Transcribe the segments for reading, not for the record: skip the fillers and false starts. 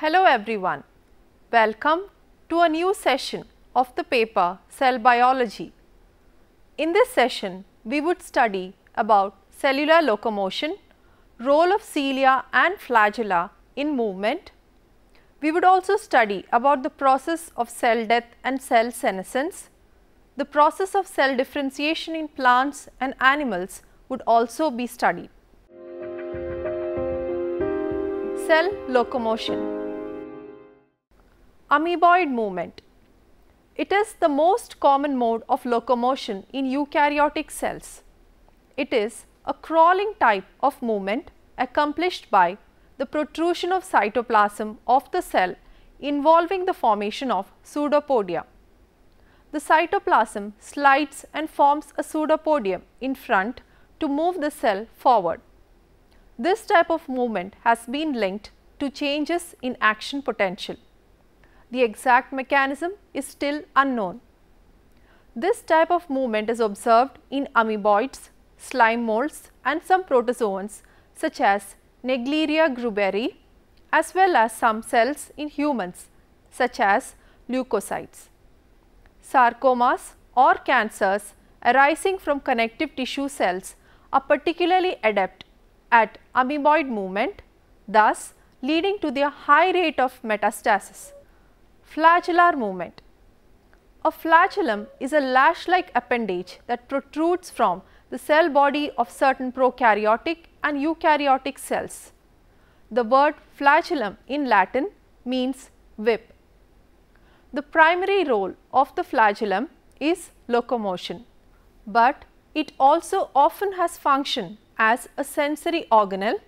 Hello everyone, welcome to a new session of the paper Cell Biology. In this session, we would study about cellular locomotion, role of cilia and flagella in movement. We would also study about the process of cell death and cell senescence. The process of cell differentiation in plants and animals would also be studied. Cell locomotion. Amoeboid movement. It is the most common mode of locomotion in eukaryotic cells. It is a crawling type of movement accomplished by the protrusion of cytoplasm of the cell involving the formation of pseudopodia. The cytoplasm slides and forms a pseudopodium in front to move the cell forward. This type of movement has been linked to changes in action potential. The exact mechanism is still unknown. This type of movement is observed in amoeboids, slime molds and some protozoans such as Naegleria gruberi, as well as some cells in humans such as leukocytes. Sarcomas or cancers arising from connective tissue cells are particularly adept at amoeboid movement, thus leading to their high rate of metastasis. Flagellar movement. A flagellum is a lash-like appendage that protrudes from the cell body of certain prokaryotic and eukaryotic cells. The word flagellum in Latin means whip. The primary role of the flagellum is locomotion, but it also often has function as a sensory organelle,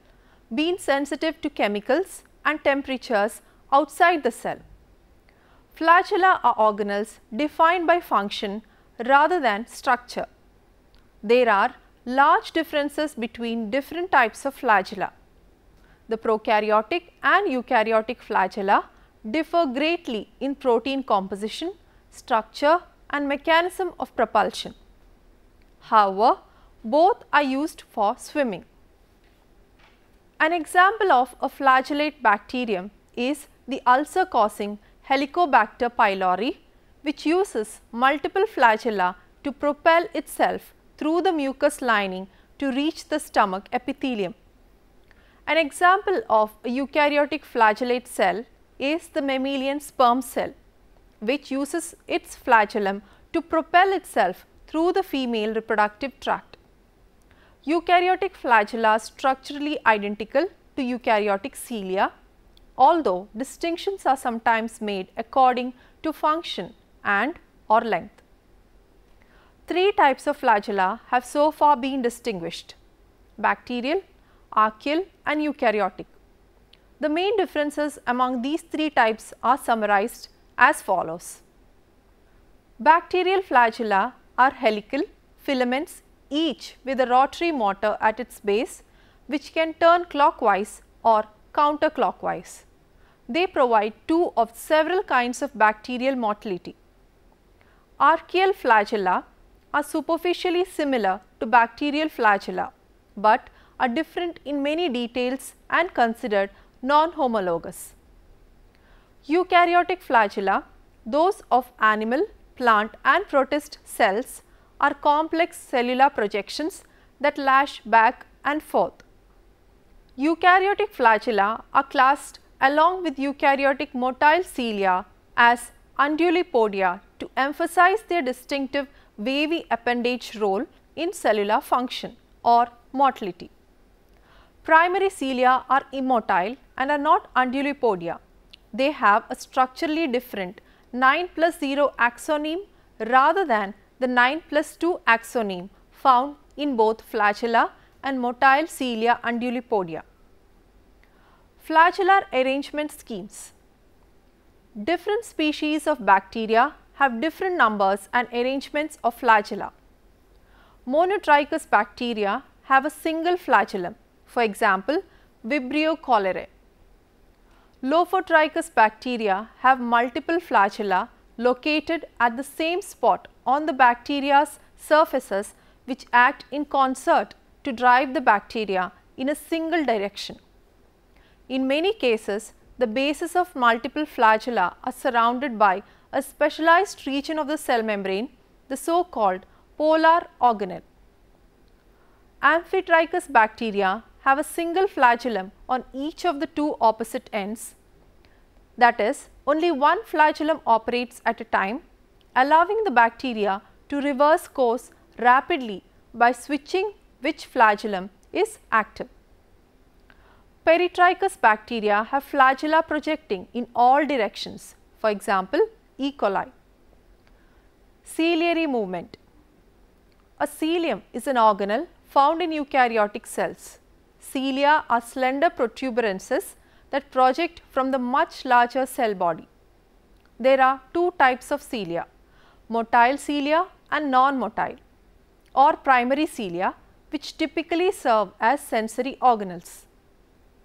being sensitive to chemicals and temperatures outside the cell. Flagella are organelles defined by function rather than structure. There are large differences between different types of flagella. The prokaryotic and eukaryotic flagella differ greatly in protein composition, structure and mechanism of propulsion. However, both are used for swimming. An example of a flagellate bacterium is the ulcer causing Helicobacter pylori, which uses multiple flagella to propel itself through the mucous lining to reach the stomach epithelium. An example of a eukaryotic flagellate cell is the mammalian sperm cell, which uses its flagellum to propel itself through the female reproductive tract. Eukaryotic flagella are structurally identical to eukaryotic cilia, although distinctions are sometimes made according to function and or length. Three types of flagella have so far been distinguished: bacterial, archaeal and eukaryotic. The main differences among these three types are summarized as follows. Bacterial flagella are helical filaments, each with a rotary motor at its base, which can turn clockwise or counterclockwise. They provide two of several kinds of bacterial motility. Archaeal flagella are superficially similar to bacterial flagella, but are different in many details and considered non-homologous. Eukaryotic flagella, those of animal, plant and protist cells, are complex cellular projections that lash back and forth. Eukaryotic flagella are classed along with eukaryotic motile cilia as undulipodia to emphasize their distinctive wavy appendage role in cellular function or motility. Primary cilia are immotile and are not undulipodia. They have a structurally different 9+0 axoneme rather than the 9+2 axoneme found in both flagella and motile cilia undulipodia. Flagellar arrangement schemes. Different species of bacteria have different numbers and arrangements of flagella. Monotrichous bacteria have a single flagellum, for example, Vibrio cholerae. Lophotrichous bacteria have multiple flagella located at the same spot on the bacteria's surfaces, which act in concert to drive the bacteria in a single direction. In many cases, the bases of multiple flagella are surrounded by a specialized region of the cell membrane, the so-called polar organelle. Amphitrachus bacteria have a single flagellum on each of the two opposite ends. That is, only one flagellum operates at a time, allowing the bacteria to reverse course rapidly by switching which flagellum is active. Peritrichous bacteria have flagella projecting in all directions, for example, E. coli. Ciliary movement. A cilium is an organelle found in eukaryotic cells. Cilia are slender protuberances that project from the much larger cell body. There are two types of cilia, motile cilia and non-motile, or primary cilia, which typically serve as sensory organelles.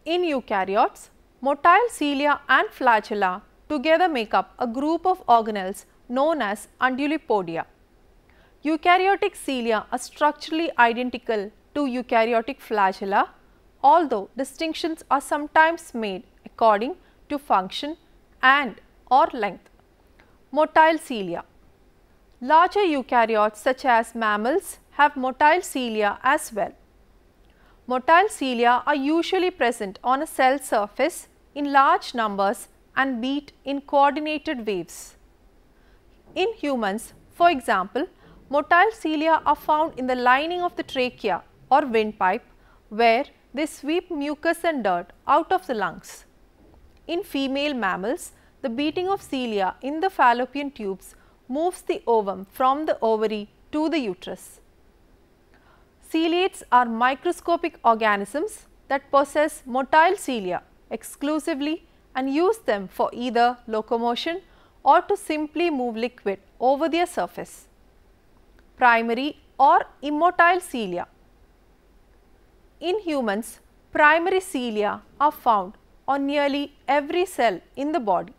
In eukaryotes, motile cilia and flagella together make up a group of organelles known as undulipodia. Eukaryotic cilia are structurally identical to eukaryotic flagella, although distinctions are sometimes made according to function and or length. Motile cilia. Larger eukaryotes such as mammals have motile cilia as well. Motile cilia are usually present on a cell surface in large numbers and beat in coordinated waves. In humans, for example, motile cilia are found in the lining of the trachea or windpipe, where they sweep mucus and dirt out of the lungs. In female mammals, the beating of cilia in the fallopian tubes moves the ovum from the ovary to the uterus. Ciliates are microscopic organisms that possess motile cilia exclusively and use them for either locomotion or to simply move liquid over their surface. Primary or immotile cilia. In humans, primary cilia are found on nearly every cell in the body.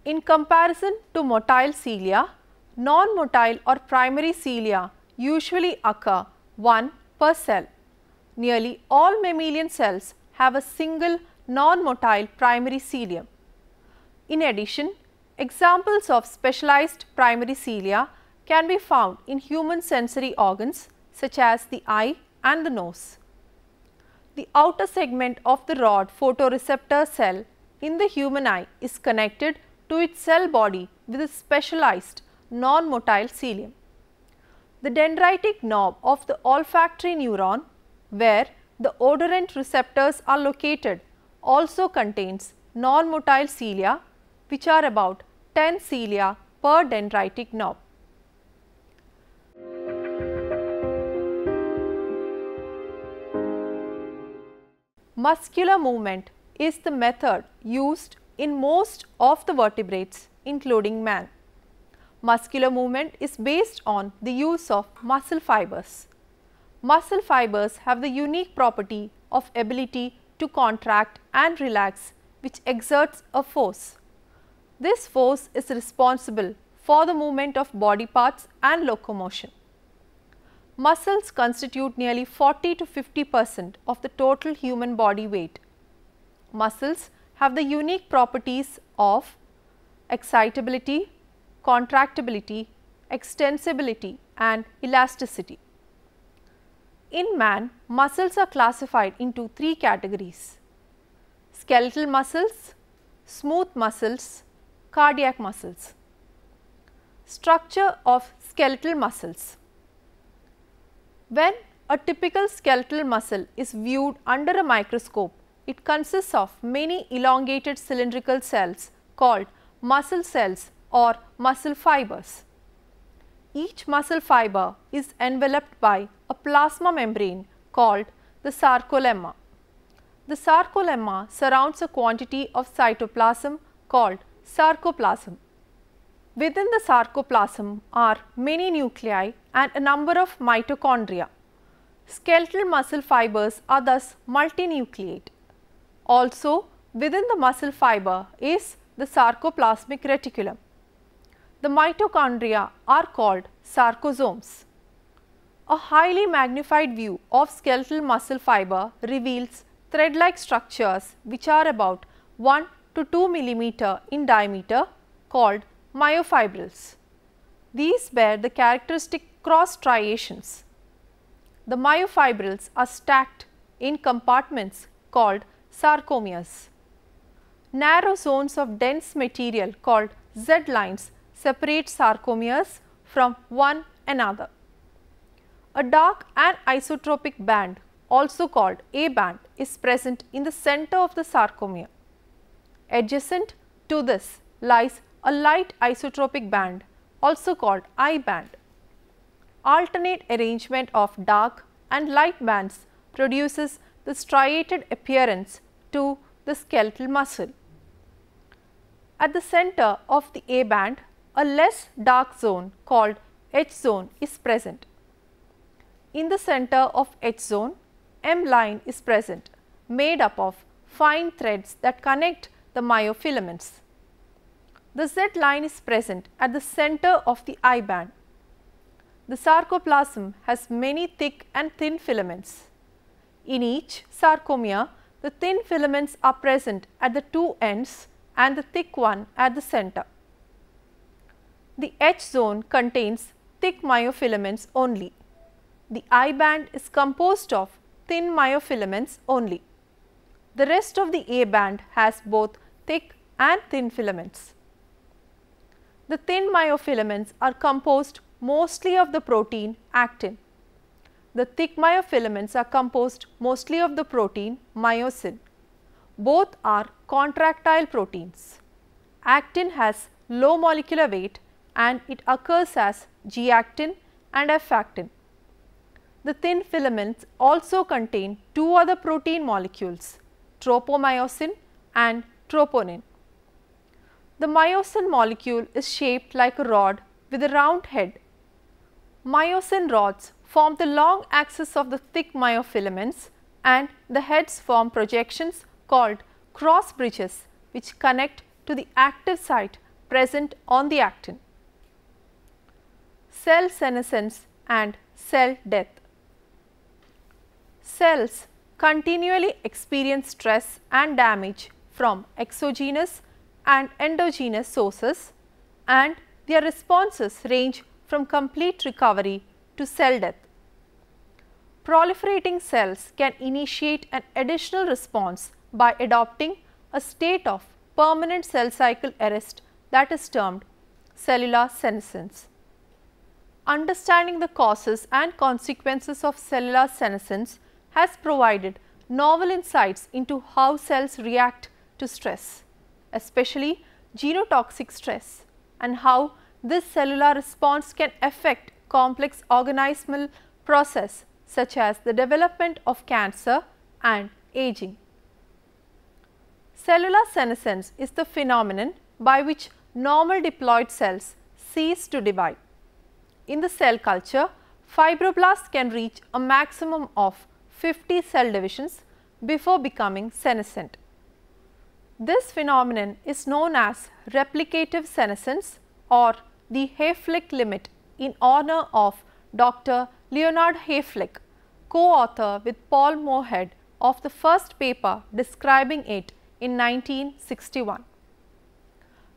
In comparison to motile cilia, non-motile or primary cilia usually occur one per cell. Nearly all mammalian cells have a single non-motile primary cilium. In addition, examples of specialized primary cilia can be found in human sensory organs such as the eye and the nose. The outer segment of the rod photoreceptor cell in the human eye is connected to its cell body with a specialized non-motile cilium. The dendritic knob of the olfactory neuron, where the odorant receptors are located, also contains non-motile cilia, which are about 10 cilia per dendritic knob. Muscular movement is the method used in most of the vertebrates, including man. Muscular movement is based on the use of muscle fibers. Muscle fibers have the unique property of ability to contract and relax, which exerts a force. This force is responsible for the movement of body parts and locomotion. Muscles constitute nearly 40 to 50% of the total human body weight. Muscles have the unique properties of excitability, contractibility, extensibility and elasticity. In man, muscles are classified into three categories: skeletal muscles, smooth muscles, cardiac muscles. Structure of skeletal muscles. When a typical skeletal muscle is viewed under a microscope, it consists of many elongated cylindrical cells called muscle cells or muscle fibers. Each muscle fiber is enveloped by a plasma membrane called the sarcolemma. The sarcolemma surrounds a quantity of cytoplasm called sarcoplasm. Within the sarcoplasm are many nuclei and a number of mitochondria. Skeletal muscle fibers are thus multinucleate. Also within the muscle fiber is the sarcoplasmic reticulum. The mitochondria are called sarcosomes. A highly magnified view of skeletal muscle fiber reveals thread-like structures which are about 1 to 2 millimeter in diameter called myofibrils. These bear the characteristic cross striations. The myofibrils are stacked in compartments called sarcomeres. Narrow zones of dense material called Z-lines separate sarcomeres from one another. A dark and isotropic band, also called A band, is present in the center of the sarcomere. Adjacent to this lies a light isotropic band, also called I band. Alternate arrangement of dark and light bands produces the striated appearance to the skeletal muscle. At the center of the A band, a less dark zone called H zone is present. In the center of H zone, M line is present, made up of fine threads that connect the myofilaments. The Z line is present at the center of the I band. The sarcoplasm has many thick and thin filaments. In each sarcomere, the thin filaments are present at the two ends and the thick one at the center. The H zone contains thick myofilaments only. The I band is composed of thin myofilaments only. The rest of the A band has both thick and thin filaments. The thin myofilaments are composed mostly of the protein actin. The thick myofilaments are composed mostly of the protein myosin. Both are contractile proteins. Actin has low molecular weight and it occurs as G-actin and F-actin. The thin filaments also contain two other protein molecules, tropomyosin and troponin. The myosin molecule is shaped like a rod with a round head. Myosin rods form the long axis of the thick myofilaments and the heads form projections called cross bridges which connect to the active site present on the actin. Cell senescence and cell death. Cells continually experience stress and damage from exogenous and endogenous sources, and their responses range from complete recovery to cell death. Proliferating cells can initiate an additional response by adopting a state of permanent cell cycle arrest that is termed cellular senescence. Understanding the causes and consequences of cellular senescence has provided novel insights into how cells react to stress, especially genotoxic stress, and how this cellular response can affect complex organismal processes such as the development of cancer and aging. Cellular senescence is the phenomenon by which normal diploid cells cease to divide. In the cell culture, fibroblasts can reach a maximum of 50 cell divisions before becoming senescent. This phenomenon is known as replicative senescence or the Hayflick limit in honor of Dr. Leonard Hayflick, co-author with Paul Moorhead of the first paper describing it in 1961.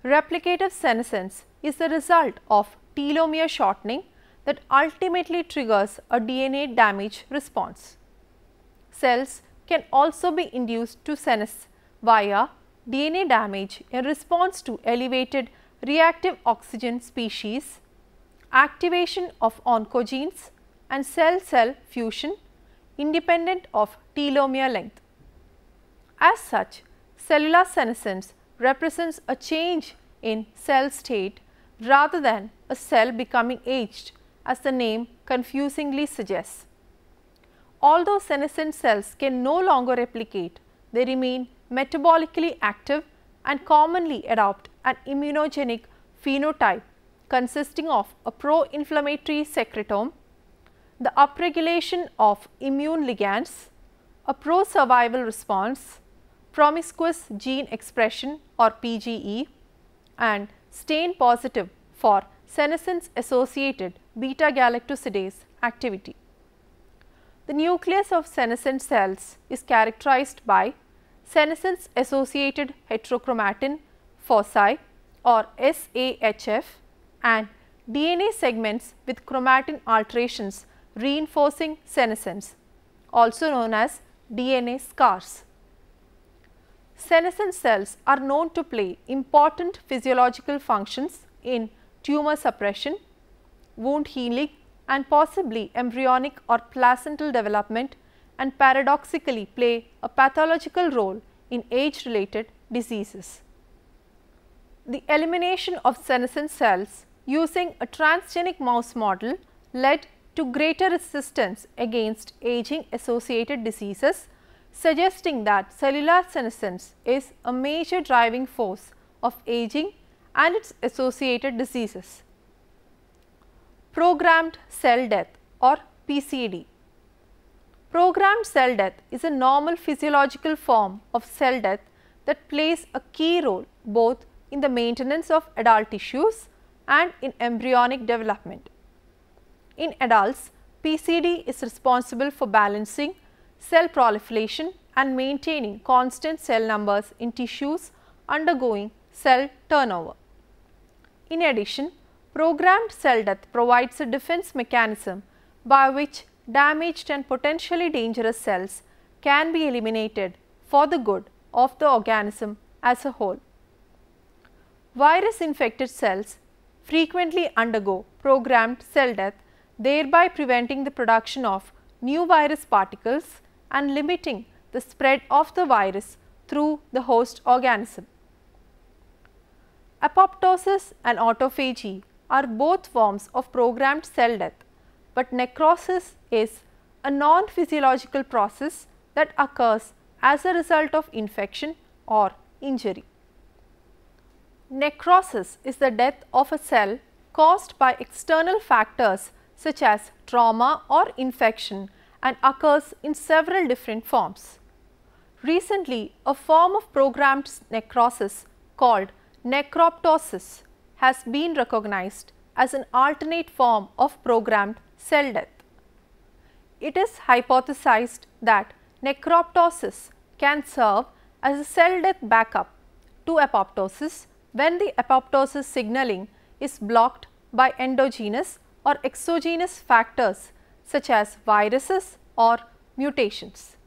Replicative senescence is the result of telomere shortening that ultimately triggers a DNA damage response. Cells can also be induced to senesce via DNA damage in response to elevated reactive oxygen species, activation of oncogenes and cell-cell fusion independent of telomere length. As such, cellular senescence represents a change in cell state rather than a cell becoming aged, as the name confusingly suggests. Although senescent cells can no longer replicate, they remain metabolically active and commonly adopt an immunogenic phenotype consisting of a pro-inflammatory secretome, the upregulation of immune ligands, a pro-survival response, promiscuous gene expression or PGE, and stain positive for senescence associated beta galactosidase activity. The nucleus of senescent cells is characterized by senescence associated heterochromatin foci or SAHF, and DNA segments with chromatin alterations reinforcing senescence, also known as DNA scars. Senescent cells are known to play important physiological functions in tumor suppression, wound healing, and possibly embryonic or placental development, and paradoxically play a pathological role in age-related diseases. The elimination of senescent cells using a transgenic mouse model led to greater resistance against aging associated diseases, suggesting that cellular senescence is a major driving force of aging and its associated diseases. Programmed cell death or PCD. Programmed cell death is a normal physiological form of cell death that plays a key role both in the maintenance of adult tissues and in embryonic development. In adults, PCD is responsible for balancing cell proliferation and maintaining constant cell numbers in tissues undergoing cell turnover. In addition, programmed cell death provides a defense mechanism by which damaged and potentially dangerous cells can be eliminated for the good of the organism as a whole. Virus infected cells frequently undergo programmed cell death, thereby preventing the production of new virus particles and limiting the spread of the virus through the host organism. Apoptosis and autophagy are both forms of programmed cell death, but necrosis is a non-physiological process that occurs as a result of infection or injury. Necrosis is the death of a cell caused by external factors such as trauma or infection and occurs in several different forms. Recently, a form of programmed necrosis called necroptosis has been recognized as an alternate form of programmed cell death. It is hypothesized that necroptosis can serve as a cell death backup to apoptosis when the apoptosis signaling is blocked by endogenous or exogenous factors such as viruses or mutations.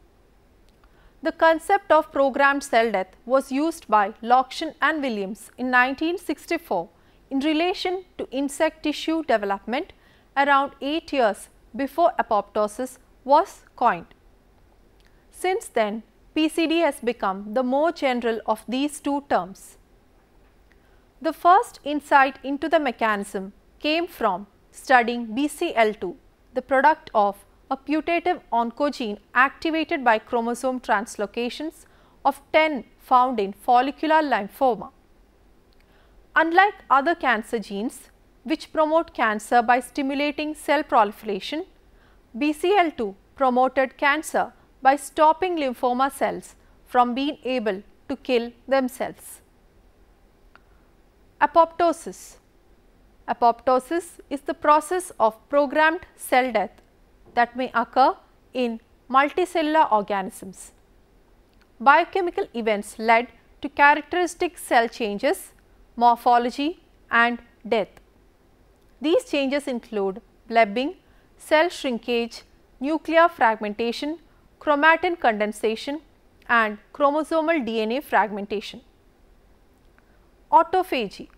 The concept of programmed cell death was used by Locomotion and Williams in 1964 in relation to insect tissue development around 8 years before apoptosis was coined. Since then, PCD has become the more general of these two terms. The first insight into the mechanism came from studying BCL2, the product of a putative oncogene activated by chromosome translocations of 10 found in follicular lymphoma. Unlike other cancer genes, which promote cancer by stimulating cell proliferation, BCL2 promoted cancer by stopping lymphoma cells from being able to kill themselves. Apoptosis. Apoptosis is the process of programmed cell death that may occur in multicellular organisms. Biochemical events led to characteristic cell changes, morphology and death. These changes include blebbing, cell shrinkage, nuclear fragmentation, chromatin condensation and chromosomal DNA fragmentation. Autophagy.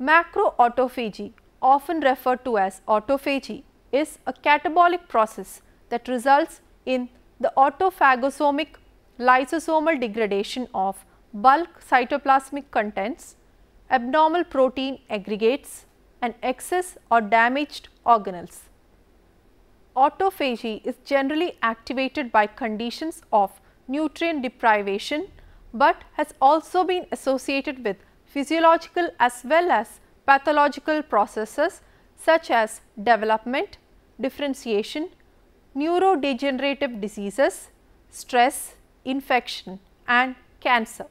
Macroautophagy, often referred to as autophagy, is a catabolic process that results in the autophagosomic lysosomal degradation of bulk cytoplasmic contents, abnormal protein aggregates and excess or damaged organelles. Autophagy is generally activated by conditions of nutrient deprivation, but has also been associated with physiological as well as pathological processes such as development, differentiation, neurodegenerative diseases, stress, infection and cancer.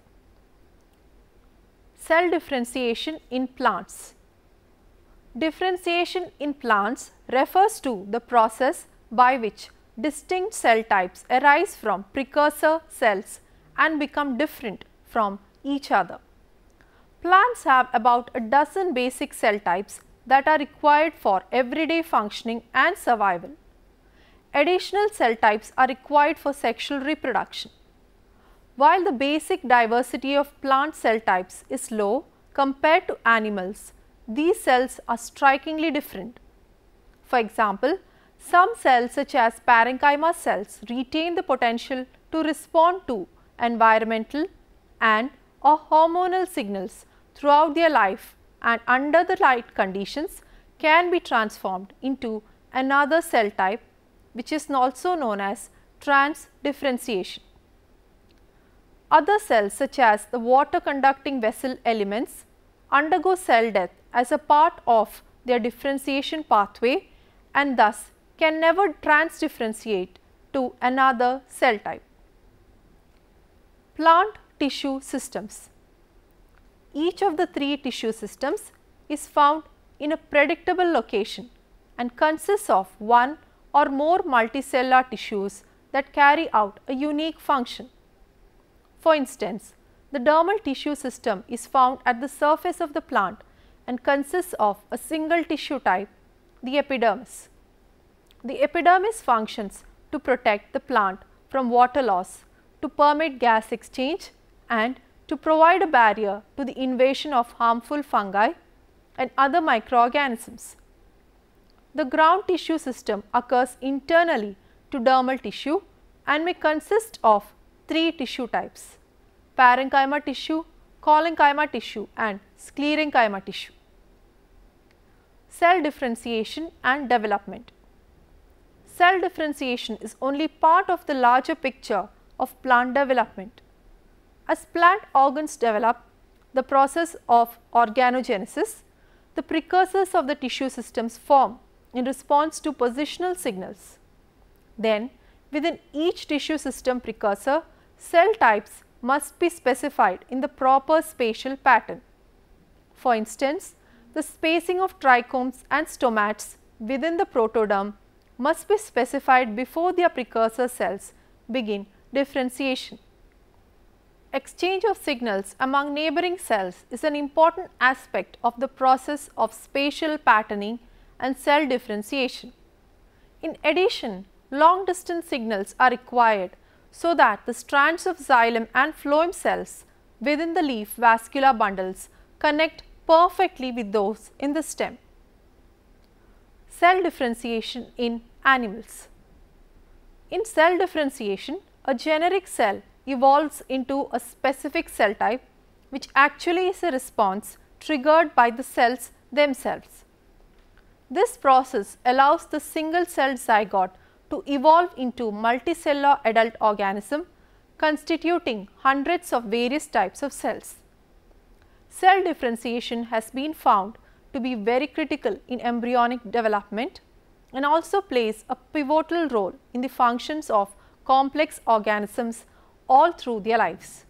Cell differentiation in plants. Differentiation in plants refers to the process by which distinct cell types arise from precursor cells and become different from each other. Plants have about a dozen basic cell types that are required for everyday functioning and survival. Additional cell types are required for sexual reproduction. While the basic diversity of plant cell types is low compared to animals, these cells are strikingly different. For example, some cells such as parenchyma cells retain the potential to respond to environmental and or hormonal signals throughout their life, and under the right conditions can be transformed into another cell type, which is also known as transdifferentiation. Other cells such as the water conducting vessel elements undergo cell death as a part of their differentiation pathway and thus can never transdifferentiate to another cell type. Plant tissue systems. Each of the three tissue systems is found in a predictable location and consists of one or more multicellular tissues that carry out a unique function. For instance, the dermal tissue system is found at the surface of the plant and consists of a single tissue type, the epidermis. The epidermis functions to protect the plant from water loss, to permit gas exchange and to provide a barrier to the invasion of harmful fungi and other microorganisms. The ground tissue system occurs internally to dermal tissue and may consist of three tissue types: parenchyma tissue, collenchyma tissue and sclerenchyma tissue. Cell differentiation and development. Cell differentiation is only part of the larger picture of plant development. As plant organs develop, the process of organogenesis, the precursors of the tissue systems form in response to positional signals. Then, within each tissue system precursor, cell types must be specified in the proper spatial pattern. For instance, the spacing of trichomes and stomats within the protoderm must be specified before their precursor cells begin differentiation. Exchange of signals among neighboring cells is an important aspect of the process of spatial patterning and cell differentiation. In addition, long distance signals are required so that the strands of xylem and phloem cells within the leaf vascular bundles connect perfectly with those in the stem. Cell differentiation in animals. In cell differentiation, a generic cell evolves into a specific cell type, which actually is a response triggered by the cells themselves. This process allows the single celled zygote to evolve into multicellular adult organism constituting hundreds of various types of cells. Cell differentiation has been found to be very critical in embryonic development and also plays a pivotal role in the functions of complex organisms all through their lives.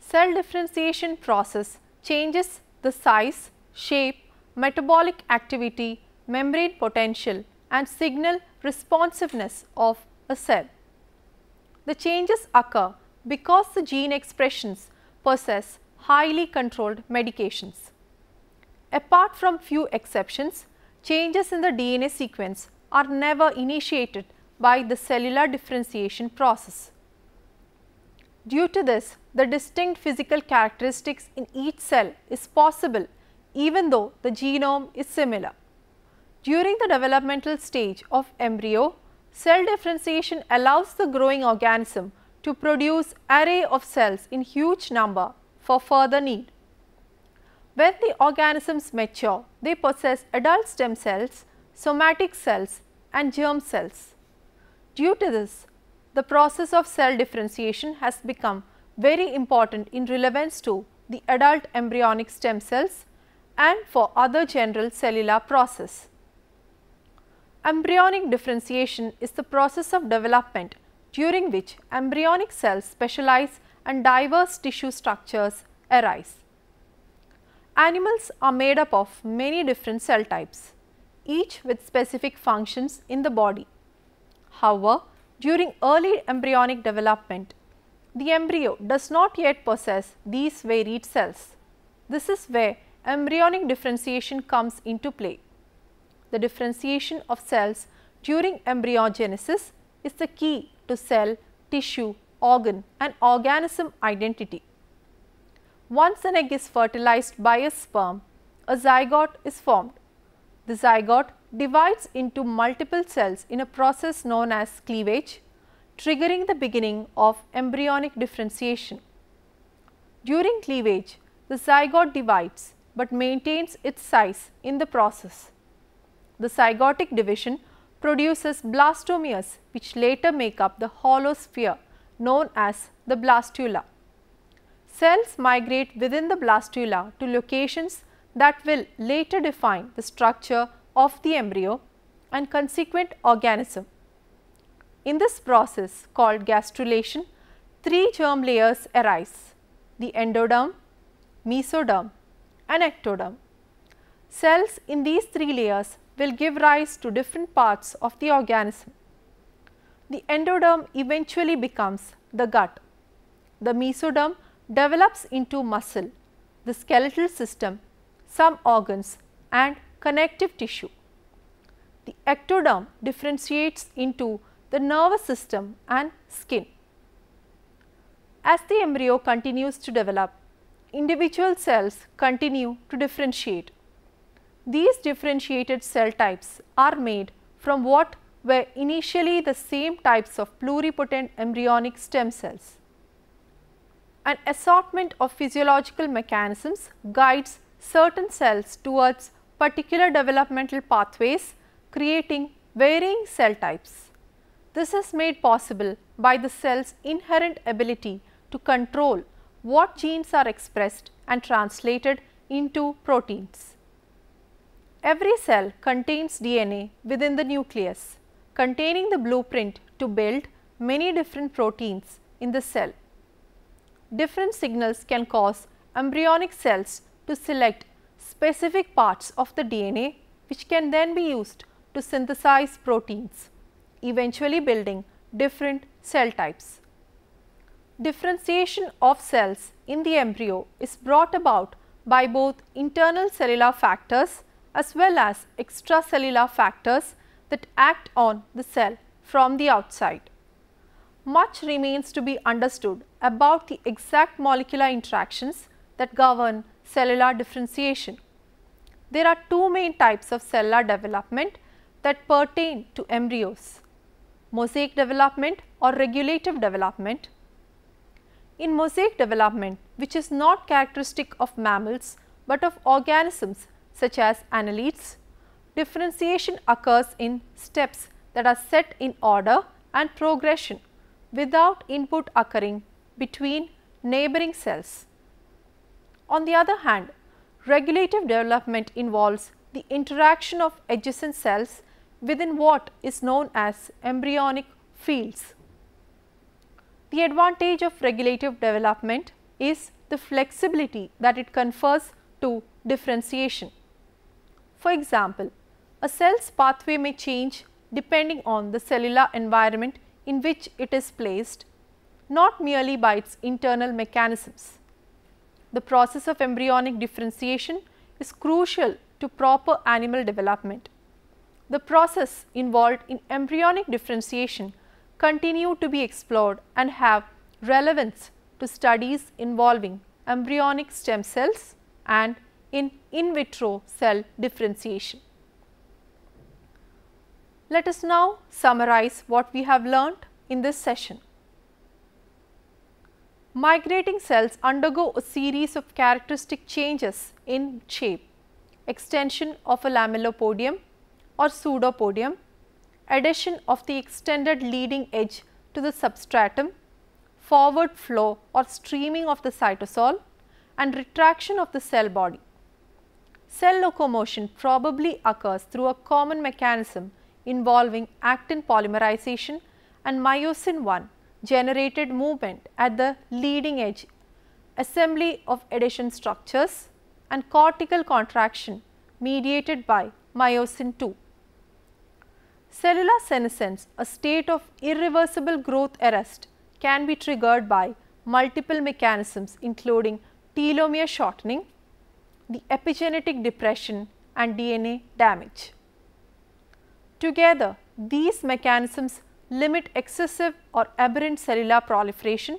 Cell differentiation process changes the size, shape, metabolic activity, membrane potential and signal responsiveness of a cell. The changes occur because the gene expressions possess highly controlled medications. Apart from few exceptions, changes in the DNA sequence are never initiated by the cellular differentiation process. Due to this, the distinct physical characteristics in each cell is possible even though the genome is similar. During the developmental stage of embryo, cell differentiation allows the growing organism to produce array of cells in huge number for further need. When the organisms mature, they possess adult stem cells, somatic cells and germ cells. Due to this, the process of cell differentiation has become very important in relevance to the adult embryonic stem cells and for other general cellular process. Embryonic differentiation is the process of development during which embryonic cells specialize and diverse tissue structures arise. Animals are made up of many different cell types, each with specific functions in the body. However, during early embryonic development, the embryo does not yet possess these varied cells. This is where embryonic differentiation comes into play. The differentiation of cells during embryogenesis is the key to cell, tissue, organ and organism identity. Once an egg is fertilized by a sperm, a zygote is formed. The zygote divides into multiple cells in a process known as cleavage, triggering the beginning of embryonic differentiation. During cleavage, the zygote divides but maintains its size in the process. The zygotic division produces blastomeres which later make up the hollow sphere known as the blastula. Cells migrate within the blastula to locations that will later define the structure of the embryo and consequent organism. In this process called gastrulation, three germ layers arise: the endoderm, mesoderm and ectoderm. Cells in these three layers will give rise to different parts of the organism. The endoderm eventually becomes the gut. The mesoderm develops into muscle, the skeletal system, some organs and connective tissue. The ectoderm differentiates into the nervous system and skin. As the embryo continues to develop, individual cells continue to differentiate. These differentiated cell types are made from what were initially the same types of pluripotent embryonic stem cells. An assortment of physiological mechanisms guides certain cells towards particular developmental pathways, creating varying cell types. This is made possible by the cell's inherent ability to control what genes are expressed and translated into proteins. Every cell contains DNA within the nucleus, containing the blueprint to build many different proteins in the cell. Different signals can cause embryonic cells to select specific parts of the DNA, which can then be used to synthesize proteins, eventually building different cell types. Differentiation of cells in the embryo is brought about by both internal cellular factors as well as extracellular factors that act on the cell from the outside. Much remains to be understood about the exact molecular interactions that govern cellular differentiation. There are two main types of cellular development that pertain to embryos: mosaic development or regulative development. In mosaic development, which is not characteristic of mammals but of organisms such as annelids, differentiation occurs in steps that are set in order and progression without input occurring between neighboring cells. On the other hand, regulative development involves the interaction of adjacent cells within what is known as embryonic fields. The advantage of regulative development is the flexibility that it confers to differentiation. For example, a cell's pathway may change depending on the cellular environment in which it is placed, not merely by its internal mechanisms. The process of embryonic differentiation is crucial to proper animal development. The process involved in embryonic differentiation continue to be explored and have relevance to studies involving embryonic stem cells and in vitro cell differentiation. Let us now summarize what we have learnt in this session. Migrating cells undergo a series of characteristic changes in shape: extension of a lamellopodium or pseudopodium, addition of the extended leading edge to the substratum, forward flow or streaming of the cytosol, and retraction of the cell body. Cell locomotion probably occurs through a common mechanism involving actin polymerization and myosin 1 generated movement at the leading edge, assembly of adhesion structures, and cortical contraction mediated by myosin 2. Cellular senescence, a state of irreversible growth arrest, can be triggered by multiple mechanisms including telomere shortening, the epigenetic depression and DNA damage. Together, these mechanisms limit excessive or aberrant cellular proliferation,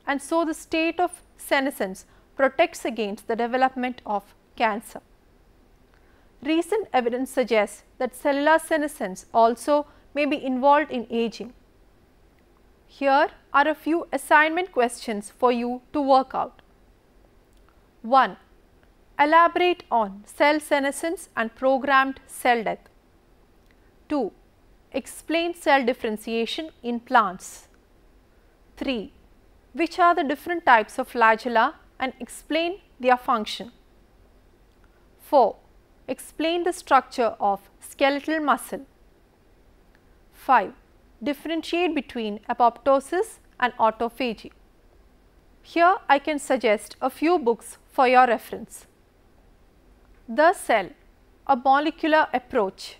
and so the state of senescence protects against the development of cancer. Recent evidence suggests that cellular senescence also may be involved in aging. Here are a few assignment questions for you to work out. 1. Elaborate on cell senescence and programmed cell death. 2. Explain cell differentiation in plants. 3. Which are the different types of flagella and explain their function. 4. Explain the structure of skeletal muscle. 5. Differentiate between apoptosis and autophagy. Here I can suggest a few books for your reference. The Cell, a Molecular Approach,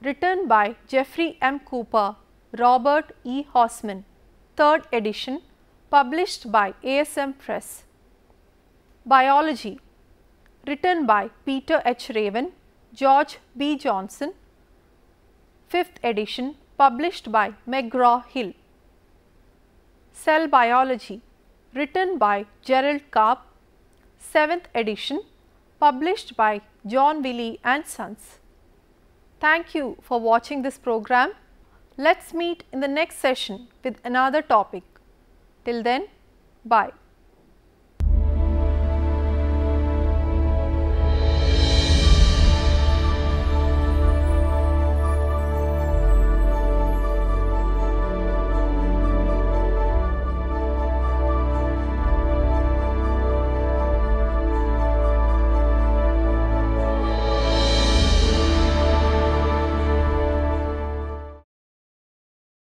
written by Jeffrey M. Cooper, Robert E. Hausman, 3rd edition, published by ASM Press. Biology, written by Peter H. Raven, George B. Johnson, 5th edition, published by McGraw-Hill. Cell Biology, written by Gerald Karp, 7th edition, published by John Wiley and Sons. Thank you for watching this program. Let's meet in the next session with another topic. Till then, bye.